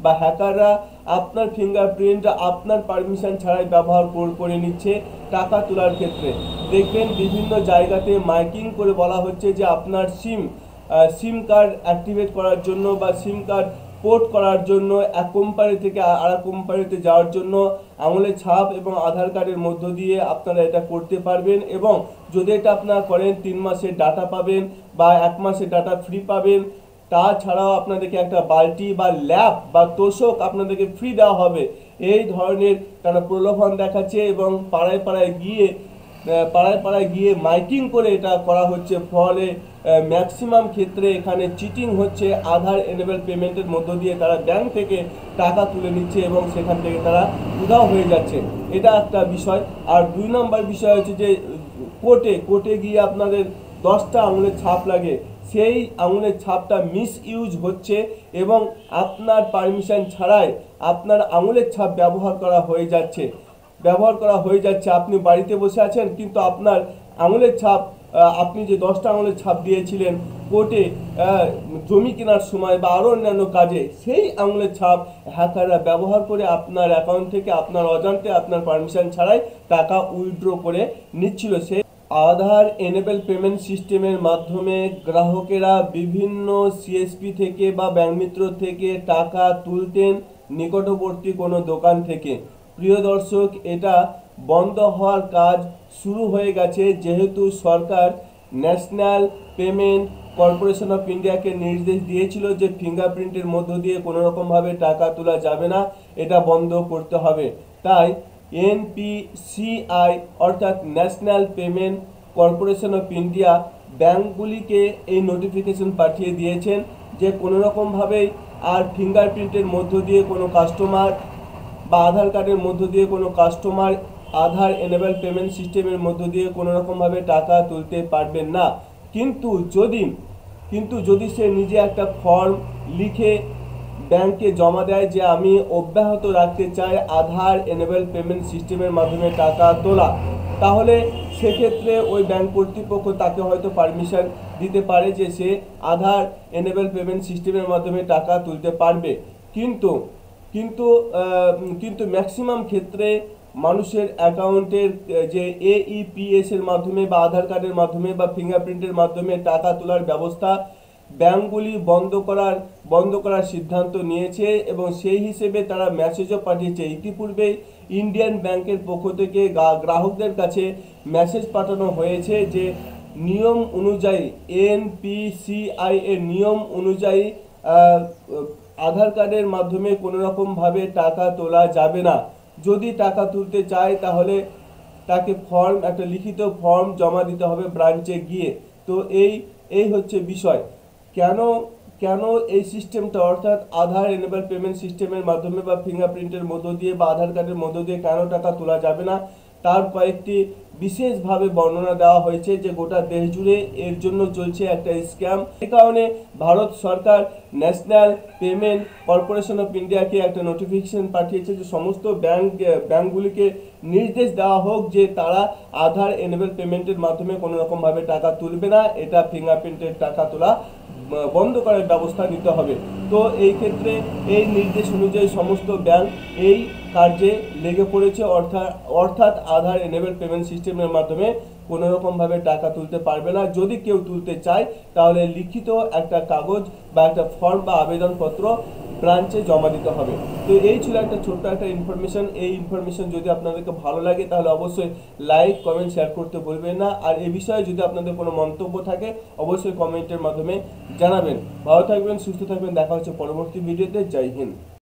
বা হ্যাকাররা আপনার ফিঙ্গারপ্রিন্ট আপনার পারমিশন ছাড়াই ব্যবহার করে নিচ্ছে টাকা তোলার ক্ষেত্রে। দেখবেন বিভিন্ন জায়গাতে মাইকিং করে বলা হচ্ছে যে আপনার সিম কার্ড অ্যাক্টিভেট করার জন্য বা সিম কার্ড পোর্ট করার জন্য এক কোম্পানি থেকে আর এক কোম্পানিতে যাওয়ার জন্য আঙুলের ছাপ এবং আধার কার্ডের মধ্য দিয়ে আপনারা এটা করতে পারবেন, এবং যদি এটা আপনারা করেন 3 মাসের ডাটা পাবেন বা 1 মাসের ডাটা ফ্রি পাবেন। তাছাড়াও আপনাদেরকে একটা বালতি বা ল্যাপ বা তোষক আপনাদেরকে ফ্রি দেওয়া হবে। এই ধরনের তারা প্রলোভন দেখাচ্ছে এবং পাড়ায় পাড়ায় গিয়ে মাইকিং করে এটা করা হচ্ছে। ফলে ম্যাক্সিমাম ক্ষেত্রে এখানে চিটিং হচ্ছে। আধার এনেবল পেমেন্টের মধ্য দিয়ে তারা ব্যাংক থেকে টাকা তুলে নিচ্ছে এবং সেখান থেকে তারা উধাও হয়ে যাচ্ছে। এটা একটা বিষয়। আর 2 নম্বর বিষয় হচ্ছে যে কোর্টে গিয়ে আপনাদের 10টা আঙুলের ছাপ লাগে, সেই আঙুলের ছাপটা মিস ইউজ হচ্ছে এবং আপনার পারমিশন ছাড়াই আপনার আঙুলের ছাপ ব্যবহার করা হয়ে যাচ্ছে। আপনি বাড়িতে বসে আছেন কিন্তু আপনার আঙুলের ছাপ, আপনি যে 10টা আঙুলের ছাপ দিয়েছিলেন কোর্টে জমি কেনার সময় বা আরও অন্যান্য কাজে, সেই আঙুলের ছাপ হ্যাকাররা ব্যবহার করে আপনার অ্যাকাউন্ট থেকে আপনার অজান্তে আপনার পারমিশন ছাড়াই টাকা উইথড্র করে নিচ্ছিল। সেই আধার এনেবল পেমেন্ট সিস্টেমের মাধ্যমে গ্রাহকেরা বিভিন্ন সিএসপি থেকে বা ব্যাংক মিত্র থেকে টাকা তুলতেন নিকটবর্তী কোনো দোকান থেকে। প্রিয় দর্শক, এটা বন্ধ হওয়ার কাজ শুরু হয়ে গেছে, যেহেতু সরকার ন্যাশনাল পেমেন্ট কর্পোরেশন অফ ইন্ডিয়াকে নির্দেশ দিয়েছিল যে ফিঙ্গারপ্রিন্টের মধ্য দিয়ে কোনো রকমভাবে টাকা তোলা যাবে না, এটা বন্ধ করতে হবে। তাই এনপিসিআই অর্থাৎ National Payment Corporation of India ব্যাংকগুলিকে এই নোটিফিকেশন পাঠিয়ে দিয়েছেন যে কোনো রকমভাবেই আর ফিঙ্গারপ্রিন্টের মধ্য দিয়ে কোনো কাস্টমার বা আধার কার্ডের মধ্য দিয়ে কোনো কাস্টমার আধার এনেবল পেমেন্ট সিস্টেমের মধ্য দিয়ে কোনো রকমভাবে টাকা তুলতে পারবেন না। কিন্তু যদি সে নিজে একটা ফর্ম লিখে ব্যাংকে জমা দেয় যে আমি অব্যাহত রাখতে চাই আধার এনেবল পেমেন্ট সিস্টেমের মাধ্যমে টাকা তোলা, তাহলে সেক্ষেত্রে ওই ব্যাংক কর্তৃপক্ষ তাকে হয়তো পারমিশন দিতে পারে যে সে আধার এনেবল পেমেন্ট সিস্টেমের মাধ্যমে টাকা তুলতে পারবে। কিন্তু কিন্তু কিন্তু ম্যাক্সিমাম ক্ষেত্রে মানুষের অ্যাকাউন্টের যে এইপিএস এর মাধ্যমে বা আধার কার্ডের মাধ্যমে বা ফিঙ্গারপ্রিন্টের মাধ্যমে টাকা তোলার ব্যবস্থা ব্যাংকগুলি বন্ধ করার সিদ্ধান্ত নিয়েছে এবং সেই হিসেবে তারা মেসেজও পাঠিয়েছে। ইতিপূর্বে ইন্ডিয়ান ব্যাংকের পক্ষ থেকে গ্রাহকদের কাছে মেসেজ পাঠানো হয়েছে যে নিয়ম অনুযায়ী, এনপিসিআই এর নিয়ম অনুযায়ী আধার কার্ডের মাধ্যমে কোনো রকমভাবে টাকা তোলা যাবে না। যদি টাকা তুলতে চায় তাহলে তাকে একটা লিখিত ফর্ম জমা দিতে হবে ব্রাঞ্চে গিয়ে। তো এই হচ্ছে বিষয়। কেন কেন এই সিস্টেমটা অর্থাৎ আধার এনেবল পেমেন্ট সিস্টেমের মাধ্যমে বা ফিঙ্গারপ্রিন্টের মধ্য দিয়ে বা আধার কার্ডের মধ্য দিয়ে কেন টাকা তোলা যাবে না, তার কয়েকটি বিশেষভাবে বর্ণনা দেওয়া হয়েছে যে গোটা দেশ জুড়ে এর জন্য চলছে একটা স্ক্যাম। এই কারণে ভারত সরকার ন্যাশনাল পেমেন্ট কর্পোরেশন অফ ইন্ডিয়াকে একটা নোটিফিকেশন পাঠিয়েছে যে সমস্ত ব্যাংকগুলিকে নির্দেশ দেওয়া হোক যে তারা আধার এনেবল পেমেন্টের মাধ্যমে কোনো রকমভাবে টাকা তুলবে না, এটা ফিঙ্গারপ্রিন্টের টাকা তোলা বন্ধ করার ব্যবস্থা নিতে হবে। তো এই ক্ষেত্রে এই নির্দেশ অনুযায়ী সমস্ত ব্যাংক এই কার্যে লেগে পড়েছে, অর্থাৎ আধার এনেবল পেমেন্ট সিস্টেমের মাধ্যমে কোনো রকমভাবে টাকা তুলতে পারবে না। যদি কেউ তুলতে চায় তাহলে লিখিত একটা কাগজ বা একটা ফর্ম বা আবেদনপত্র ব্রাঞ্চে জমা দিতে হবে। তো এই ছিল একটা ছোট্ট একটা ইনফরমেশন। এই ইনফরমেশন যদি আপনাদেরকে ভালো লাগে তাহলে অবশ্যই লাইক কমেন্ট শেয়ার করতে ভুলবেন না। আর এই বিষয়ে যদি আপনাদের কোনো মন্তব্য থাকে অবশ্যই কমেন্টের মাধ্যমে জানাবেন। ভালো থাকবেন, সুস্থ থাকবেন, দেখা হচ্ছে পরবর্তী ভিডিওতে। জয় হিন্দ।